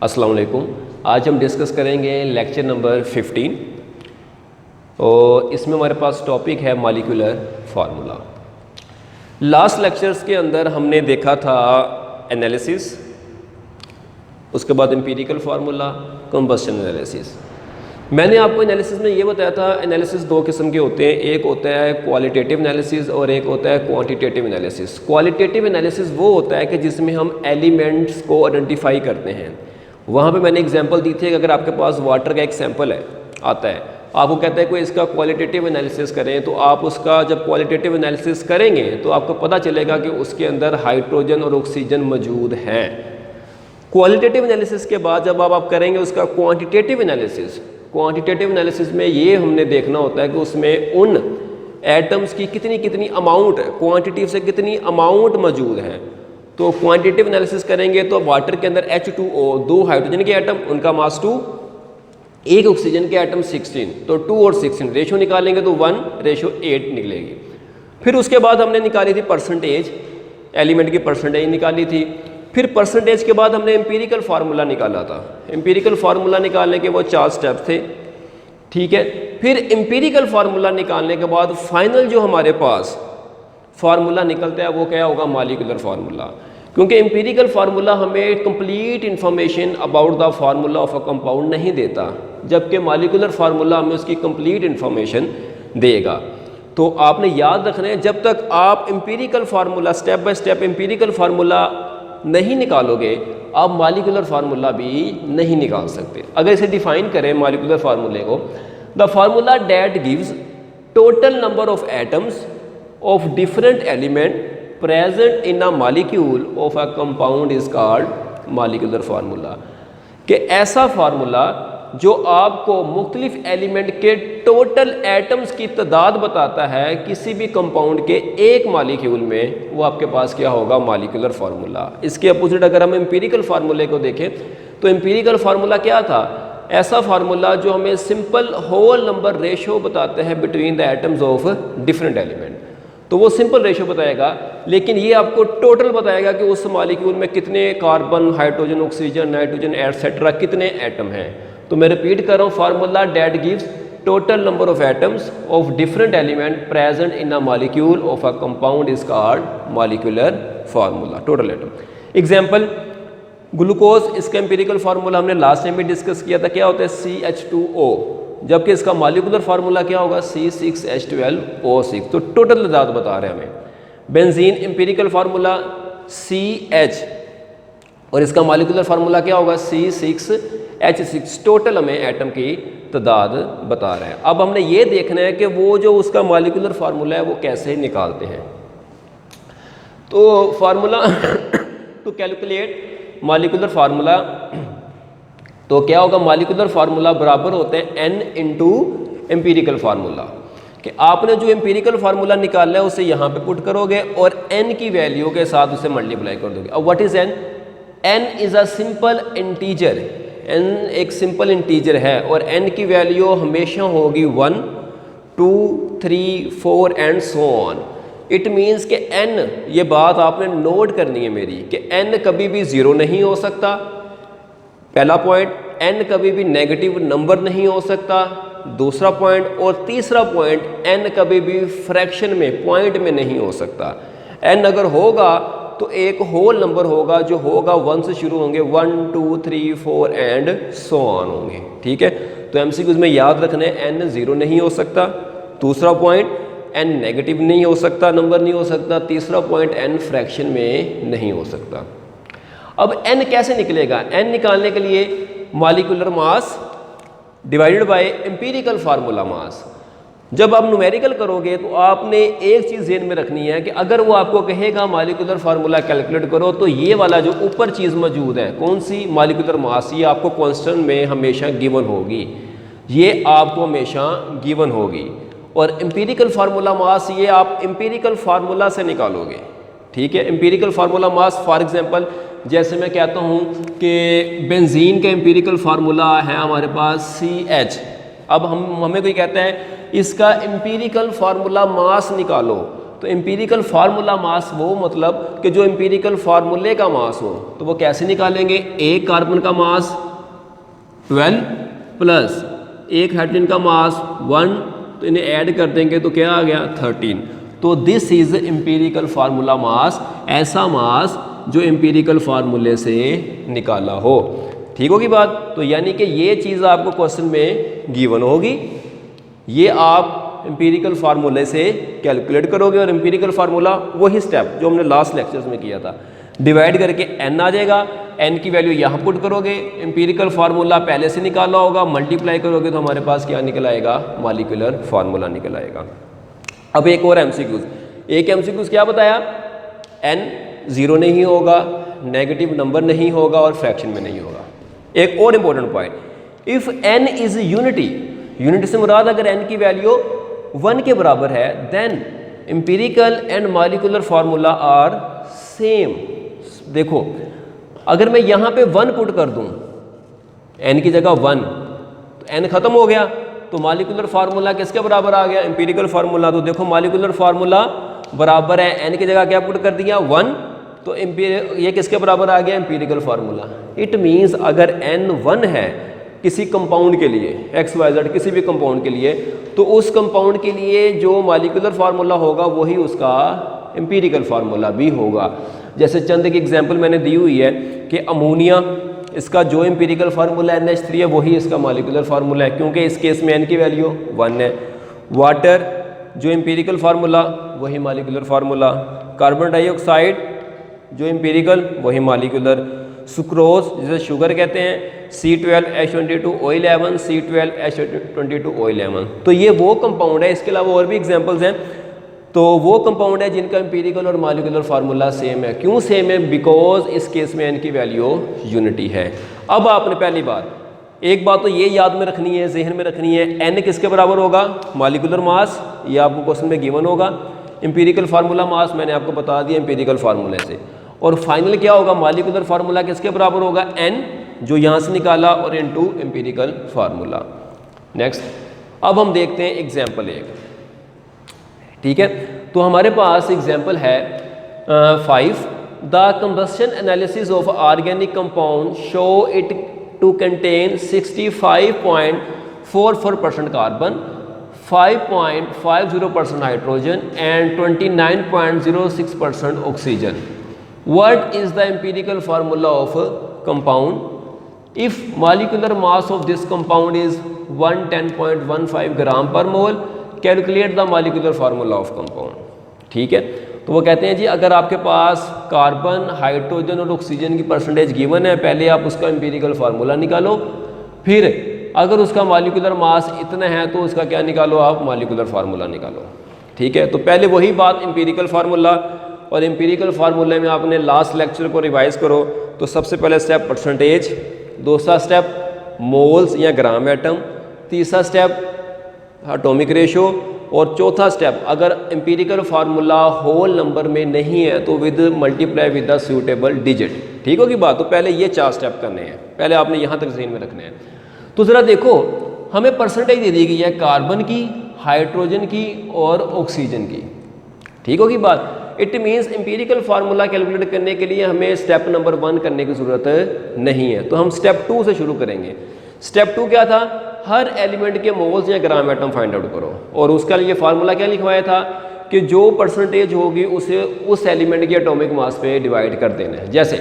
अस्सलाम वालेकुम। आज हम डिस्कस करेंगे लेक्चर नंबर 15 और इसमें हमारे पास टॉपिक है मॉलिक्यूलर फार्मूला। लास्ट लेक्चर्स के अंदर हमने देखा था एनालिसिस, उसके बाद एम्पिरिकल फार्मूला, कंबस्शन एनालिसिस। मैंने आपको एनालिसिस में ये बताया था एनालिसिस दो किस्म के होते हैं, एक होता है क्वालिटेटिव एनालिसिस और एक होता है क्वांटिटेटिव एनालिसिस। क्वालिटेटिव एनालिसिस वो होता है कि जिसमें हम एलिमेंट्स को आइडेंटिफाई करते हैं। वहाँ पे मैंने एग्जांपल दी थी कि अगर आपके पास वाटर का एक सैंपल है आता है, आपको कहता है कोई इसका क्वालिटेटिव एनालिसिस करें, तो आप उसका जब क्वालिटेटिव एनालिसिस करेंगे तो आपको पता चलेगा कि उसके अंदर हाइड्रोजन और ऑक्सीजन मौजूद हैं। क्वालिटेटिव एनालिसिस के बाद जब आप करेंगे उसका क्वांटिटेटिव एनालिसिस, क्वांटिटेटिव एनालिसिस में ये हमने देखना होता है कि उसमें उन एटम्स की कितनी कितनी अमाउंट, क्वांटिटी से कितनी अमाउंट मौजूद है। तो क्वांटिटेटिव एनालिसिस करेंगे तो वाटर के अंदर H2O, दो हाइड्रोजन के एटम, उनका मास 2, एक ऑक्सीजन के एटम 16, तो 2 और 16 रेशो निकालेंगे तो 1:8 निकलेगी। फिर उसके बाद हमने निकाली थी परसेंटेज, एलिमेंट की परसेंटेज निकाली थी। फिर परसेंटेज के बाद हमने एम्पिरिकल फार्मूला निकाला था। एम्पिरिकल फार्मूला निकालने के वो 4 स्टेप थे, ठीक है। फिर एम्पिरिकल फार्मूला निकालने के बाद फाइनल जो हमारे पास फार्मूला निकलता है वो क्या होगा, मॉलिक्यूलर फार्मूला। क्योंकि एम्पिरिकल फार्मूला हमें complete information about the formula of a compound नहीं देता, जबकि मॉलिक्यूलर फार्मूला हमें उसकी कंप्लीट इंफॉर्मेशन देगा। तो आपने याद रखना है, जब तक आप empirical formula step by step empirical formula नहीं निकालोगे, आप मॉलिक्यूलर फार्मूला भी नहीं निकाल सकते। अगर इसे डिफाइन करें मॉलिक्यूलर फार्मूले को, the formula that gives total number of atoms of different element present in a molecule of a compound is called molecular formula। कि ऐसा फार्मूला जो आपको मुख्तलिफ एलिमेंट के टोटल एटम्स की तादाद बताता है किसी भी कंपाउंड के एक मॉलिक्यूल में, वो आपके पास क्या होगा, मॉलिक्यूलर फार्मूला। इसके अपोजिट अगर हम एम्पिरिकल फार्मूले को देखें तो एम्पिरिकल फार्मूला क्या था, ऐसा फार्मूला जो हमें सिंपल होल नंबर रेशो बताते हैं between the atoms of different element. तो वो सिंपल रेशो बताएगा, लेकिन ये आपको टोटल बताएगा कि उस मॉलिक्यूल में कितने carbon, hydrogen, oxygen, nitrogen etcetera कितने एटम हैं। तो मैं रिपीट कर रहा हूँ, formula that gives total number of atoms of different element present in a molecule of a compound is called molecular formula, total atom. Example glucose, इसका empirical formula हमने last time भी discuss किया था, क्या होता है CH2O, जबकि इसका मॉलिक्यूलर फार्मूला क्या होगा, C6H12O6। तो टोटल तादाद बता रहे हैं हमें। बेंजीन एम्पिरिकल फार्मूला CH और इसका मॉलिक्यूलर फार्मूला क्या होगा, C6H6। टोटल हमें एटम की तादाद बता रहे हैं। अब हमने ये देखना है कि वो जो उसका मॉलिक्यूलर फार्मूला है वो कैसे निकालते हैं। तो formula to calculate molecular formula, तो क्या होगा, मॉलिक्यूलर फार्मूला बराबर होते हैं N इंटू एम्पिरिकल फार्मूला। कि आपने जो एम्पिरिकल फार्मूला निकाला है उसे यहाँ पे पुट करोगे और N की वैल्यू के साथ उसे मल्टीप्लाई कर दोगे। अब what is N? N is a simple integer. N एक सिंपल इंटीजर है और N की वैल्यू हमेशा होगी 1, 2, 3, 4 and so on. It means कि N, ये बात आपने नोट करनी है मेरी, कि N कभी भी ज़ीरो नहीं हो सकता, पहला पॉइंट। N कभी भी नेगेटिव नंबर नहीं हो सकता, दूसरा पॉइंट। और तीसरा पॉइंट, N कभी भी फ्रैक्शन में, पॉइंट में नहीं हो सकता। N अगर होगा तो एक होल नंबर होगा जो होगा 1 से शुरू होंगे, 1, 2, 3, 4 एंड सो ऑन होंगे, ठीक है। तो MCQs में याद रखना है N ज़ीरो नहीं हो सकता, दूसरा पॉइंट N नेगेटिव नहीं हो सकता, नंबर नहीं हो सकता, तीसरा पॉइंट N फ्रैक्शन में नहीं हो सकता। अब N कैसे निकलेगा? N निकालने के लिए molecular mass divided by empirical formula mass. जब आप न्यूमेरिकल करोगे तो आपने एक चीज़ ज़हन में रखनी है कि अगर वो आपको कहेगा मॉलिक्यूलर फार्मूला कैलकुलेट करो, तो ये वाला जो ऊपर चीज़ मौजूद है, कौन सी, मॉलिक्यूलर मास, ये आपको कांस्टेंट में हमेशा गिवन होगी, ये आपको हमेशा गिवन होगी। और एम्पिरिकल फार्मूला मास ये आप एम्पिरिकल फार्मूला से निकालोगे, ठीक है। Empirical formula mass, for example जैसे मैं कहता हूँ कि बेंजीन का एम्पिरिकल फार्मूला है हमारे पास CH। अब हमें कोई कहता है इसका एम्पिरिकल फार्मूला मास निकालो, तो एम्पिरिकल फार्मूला मास वो मतलब कि जो एम्पिरिकल फार्मूले का मास हो, तो वो कैसे निकालेंगे? एक कार्बन का मास 12 प्लस एक हाइड्रोजन का मास 1, तो इन्हें ऐड कर देंगे तो क्या आ गया 13। तो this is empirical formula mass, ऐसा मास जो एम्पिरिकल फार्मूले से निकाला हो। ठीक होगी बात? तो यानी कि ये चीज़ आपको क्वेश्चन में गिवन होगी, ये आप एम्पिरिकल फार्मूले से कैलकुलेट करोगे और एम्पिरिकल फार्मूला वही स्टेप जो हमने लास्ट लेक्चर्स में किया था, डिवाइड करके n आ जाएगा, n की वैल्यू यहाँ पुट करोगे, एम्पिरिकल फार्मूला पहले से निकाला होगा, मल्टीप्लाई करोगे तो हमारे पास क्या निकल आएगा? मॉलिक्यूलर फार्मूला निकल आएगा। अब एक और एमसीक्यूज, एक एमसीक्यूज क्या बताया? n 0 नहीं होगा, नेगेटिव नंबर नहीं होगा और फ्रैक्शन में नहीं होगा। एक और important point, if n is unity, unity से मुराद अगर n की वैल्यू 1 के बराबर है, then empirical and molecular formula are same. देखो अगर मैं यहाँ पे 1 पुट कर दूँ, n की जगह 1, तो n खत्म हो गया, तो मॉलिक्यूलर फार्मूला किसके बराबर आ गया? Empirical formula. तो देखो मॉलिक्यूलर फार्मूला बराबर है, n की जगह क्या पुट कर दिया? 1, तो ये किसके बराबर आ गया? Empirical formula. इट मीन्स अगर n 1 है किसी कंपाउंड के लिए, XYZ किसी भी कंपाउंड के लिए, तो उस कंपाउंड के लिए जो मॉलिक्यूलर फार्मूला होगा वही उसका एम्पिरिकल फार्मूला भी होगा। जैसे चंद की एग्जांपल मैंने दी हुई है कि अमोनिया, इसका जो एम्पिरिकल फार्मूला NH3 है वही इसका मॉलिक्यूलर फार्मूला है, क्योंकि इस केस में n की वैल्यू 1 है। वाटर जो एम्पिरिकल फार्मूला वही मॉलिक्यूलर फार्मूला। कार्बन डाइऑक्साइड जो एम्पिरिकल वही मॉलिक्यूलर। सुक्रोज जिसे शुगर कहते हैं, C12H22O11, C12H22O11। तो ये वो कंपाउंड है, इसके अलावा और भी एग्जांपल्स हैं, तो वो कंपाउंड है जिनका एम्पिरिकल और मॉलिक्यूलर फार्मूला सेम है। क्यों सेम है? बिकॉज इस केस में n की वैल्यू यूनिटी है। अब आपने पहली बात, एक बात तो ये याद में रखनी है, जहन में रखनी है, n किसके बराबर होगा? मॉलिक्यूलर मास, ये आपको क्वेश्चन में गिवन होगा। एम्पिरिकल फार्मूला मास मैंने आपको बता दिया एम्पिरिकल फार्मूले से। और फाइनल क्या होगा? मॉलिक्यूलर फार्मूला किसके बराबर होगा? n, जो यहाँ से निकाला, और इनटू एम्पिरिकल फार्मूला। नेक्स्ट, अब हम देखते हैं एग्जाम्पल 1। ठीक है, तो हमारे पास एग्जाम्पल है 5, the combustion analysis of organic compound show it to contain 65.44% carbon, 5.50% hydrogen and 29.06% oxygen. What is the empirical formula of a compound? If molecular mass of this compound is 110.15 gram per mole, calculate the molecular formula of compound. ठीक है, तो वो कहते हैं जी अगर आपके पास carbon, hydrogen और oxygen की परसेंटेज गिवन है, पहले आप उसका एम्पिरिकल फार्मूला निकालो, फिर अगर उसका मॉलिक्यूलर मास इतना है तो उसका क्या निकालो? आप मॉलिक्यूलर फार्मूला निकालो। ठीक है, तो पहले वही बात एम्पिरिकल फार्मूला, और एम्पिरिकल फार्मूले में आपने लास्ट लेक्चर को रिवाइज करो तो सबसे पहले स्टेप परसेंटेज, दूसरा स्टेप मोल्स या ग्राम एटम, तीसरा स्टेप एटॉमिक रेशो, और चौथा स्टेप अगर एम्पिरिकल फार्मूला होल नंबर में नहीं है तो with multiply with the suitable digit. ठीक होगी बात? तो पहले ये 4 स्टेप करने हैं, पहले आपने यहाँ तक ज़हन में रखने हैं। तो ज़रा देखो, हमें परसेंटेज दे दी गई है कार्बन की, हाइड्रोजन की और ऑक्सीजन की। ठीक होगी बात? It means empirical formula calculate करने के लिए हमें स्टेप नंबर 1 करने की ज़रूरत नहीं है, तो हम स्टेप 2 से शुरू करेंगे। स्टेप 2 क्या था? हर एलिमेंट के मोल्स या ग्राम एटम फाइंड आउट करो, और उसका लिए फार्मूला क्या लिखवाया था कि जो परसेंटेज होगी उसे उस एलिमेंट के एटॉमिक मास पे डिवाइड कर देना है। जैसे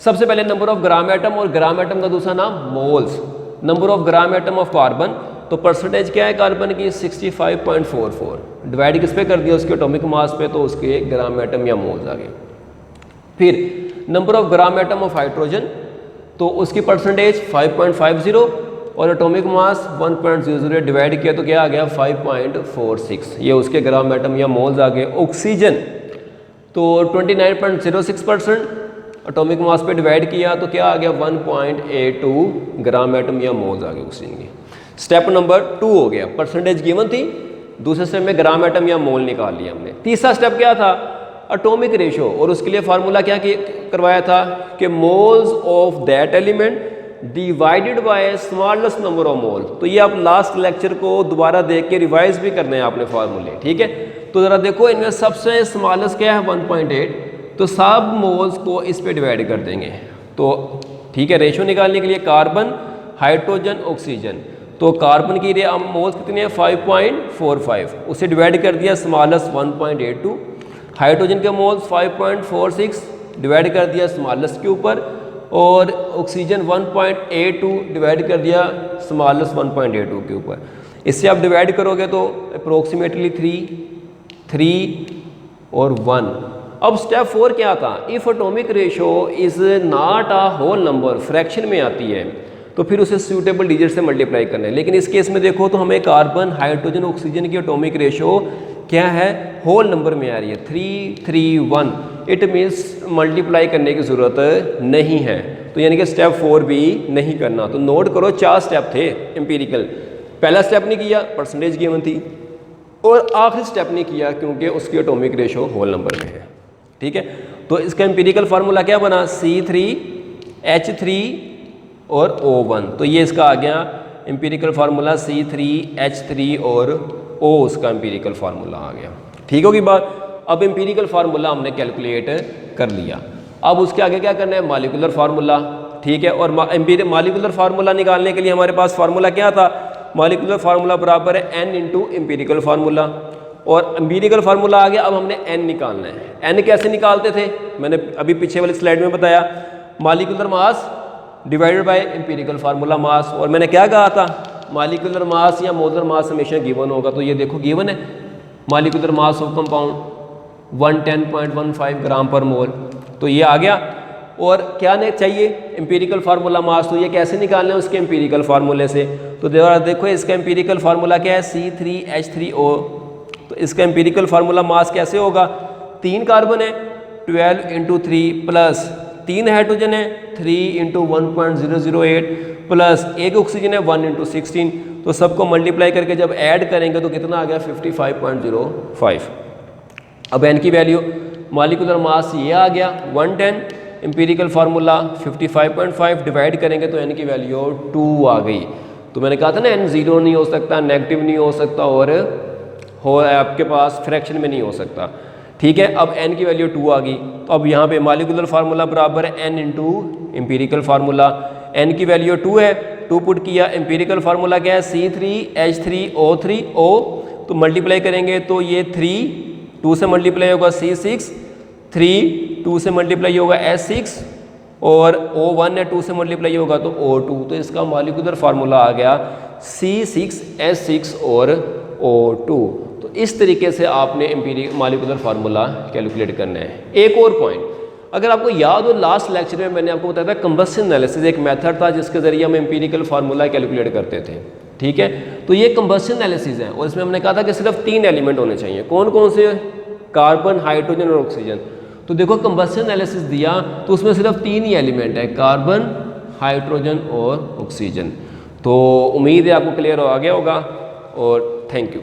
सबसे पहले नंबर ऑफ ग्राम एटम, और ग्राम एटम का दूसरा नाम moles. Number of gram atom of carbon, तो परसेंटेज क्या है कार्बन की? 65.44। डिवाइड किस पे कर दिया? उसके एटॉमिक मास पे, तो उसके ग्राम एटम या मोल्स आ गए। फिर number of gram atom of hydrogen, तो उसकी परसेंटेज 5.50 और एटॉमिक मास 1.00, डिवाइड किया तो क्या आ गया? 5.46, ये उसके ग्राम एटम या मोल्स आ गए। ऑक्सीजन तो 29.06%, एटॉमिक मास पे डिवाइड किया तो क्या आ गया? 1.82 ग्राम एटम या मोल्स आ गए ऑक्सीजन की। स्टेप नंबर 2 हो गया, परसेंटेज गिवन थी, दूसरे स्टेप में ग्राम एटम या मोल निकाल लिया हमने। तीसरा स्टेप क्या था? एटॉमिक रेशो, और उसके लिए फार्मूला क्या करवाया था कि moles of that element divided by smallest number of mole. तो ये आप लास्ट लेक्चर को दोबारा देख के रिवाइज भी करने हैं आपने फार्मूले, ठीक है। तो ज़रा देखो इनमें सबसे स्मॉलेस्ट क्या है 1.8, तो सब मोल्स को इस पे डिवाइड कर देंगे। तो ठीक है, रेशो निकालने के लिए कार्बन, हाइड्रोजन, ऑक्सीजन, तो कार्बन की मोल्स कितनी है 5.45, उसे डिवाइड कर दिया स्मॉलेस्ट 1.82, हाइड्रोजन के मोल्स 5.46 डिवाइड कर दिया स्मॉलेस्ट के ऊपर, और ऑक्सीजन 1.82 डिवाइड कर दिया स्मॉलेस्ट 1.82 के ऊपर। इससे आप डिवाइड करोगे तो अप्रोक्सीमेटली 3 और 1। अब स्टेप 4 क्या था, if atomic ratio is not a whole number, fraction में आती है तो फिर उसे सूटेबल डिजिट से मल्टीप्लाई करना है। लेकिन इस केस में देखो तो हमें कार्बन, हाइड्रोजन, ऑक्सीजन की एटॉमिक रेशो क्या है, होल नंबर में आ रही है 3, 3, 1। इट मीन्स मल्टीप्लाई करने की ज़रूरत नहीं है, तो यानी कि स्टेप 4 भी नहीं करना। तो नोट करो 4 स्टेप थे एम्पिरिकल। पहला स्टेप नहीं किया, परसेंटेज गिवन थी, और आखिरी स्टेप नहीं किया क्योंकि उसकी एटॉमिक रेशो होल नंबर में है, ठीक है। तो इसका एम्पिरिकल फार्मूला क्या बना, C3H3 और O1। तो ये इसका आ गया एम्पिरिकल फार्मूला C3H3 और O, उसका एम्पिरिकल फार्मूला आ गया, ठीक होगी बात। अब एम्पिरिकल फार्मूला हमने कैलकुलेट कर लिया, अब उसके आगे क्या करना है, मॉलिक्यूलर फार्मूला, ठीक है। और मॉलिक्यूलर फार्मूला निकालने के लिए हमारे पास फार्मूला क्या था, मॉलिक्यूलर फार्मूला बराबर है n इंटू एम्पिरिकल फार्मूला, और एम्पिरिकल फार्मूला आ गया। अब हमने n निकालना है। n कैसे निकालते थे, मैंने अभी पीछे वाली स्लाइड में बताया, molecular mass divided by empirical formula mass. और मैंने क्या कहा था, मॉलिक्यूलर मास या मोलर मास हमेशा गिवन होगा, तो ये देखो गिवन है, मॉलिक्यूलर मास ऑफ कंपाउंड 110.15 ग्राम पर मोल, तो ये आ गया। और क्या नहीं चाहिए, एम्पिरिकल फार्मूला मास, तो ये कैसे निकालना है उसके एम्पिरिकल फार्मूले से। तो देखो इसका एम्पिरिकल फार्मूला क्या है, C3H3O। तो इसका एम्पिरिकल फार्मूला मास कैसे होगा, 3 कार्बन है 12 इंटू 3 प्लस 3 हाइड्रोजन है 3 इंटू 1.008 प्लस 1 ऑक्सीजन है 1 इंटू 16। तो सबको मल्टीप्लाई करके जब ऐड करेंगे तो कितना आ गया 55.05। अब n की वैल्यू, मॉलिक्यूलर मास ये आ गया 110, एम्पिरिकल फार्मूला 55.5 डिवाइड करेंगे तो n की वैल्यू 2 आ गई। तो मैंने कहा था ना n 0 नहीं हो सकता, नेगेटिव नहीं हो सकता, और आपके पास फ्रैक्शन में नहीं हो सकता, ठीक है। अब n की वैल्यू 2 आ गई, तो अब यहाँ पे मॉलिक्यूलर फार्मूला बराबर है n into empirical formula. n की वैल्यू 2 है, 2 पुट किया, एम्पिरिकल फार्मूला क्या है C3H3O3O, तो मल्टीप्लाई करेंगे तो ये 3 2 से मल्टीप्लाई होगा C6, 3 2 से मल्टीप्लाई होगा S6, और O1 है 2 से मल्टीप्लाई होगा तो O2। तो इसका मॉलिक्यूलर फार्मूला आ गया C6H6 और O2। तो इस तरीके से आपने मॉलिक्यूलर फार्मूला कैलकुलेट करना है। एक और पॉइंट, अगर आपको याद हो लास्ट लेक्चर में मैंने आपको बताया था कंबशन एनालिसिस एक मेथड था जिसके जरिए हम एम्पिरिकल फार्मूला कैलकुलेट करते थे, ठीक है। तो ये कंबशन एनालिसिस है, और इसमें हमने कहा था कि सिर्फ 3 एलिमेंट होने चाहिए। कौन कौन से, कार्बन, हाइड्रोजन और ऑक्सीजन। तो देखो कंबशन एनालिसिस दिया तो उसमें सिर्फ 3 ही एलिमेंट है, कार्बन, हाइड्रोजन और ऑक्सीजन। तो उम्मीद है आपको क्लियर हो गया होगा, और थैंक यू।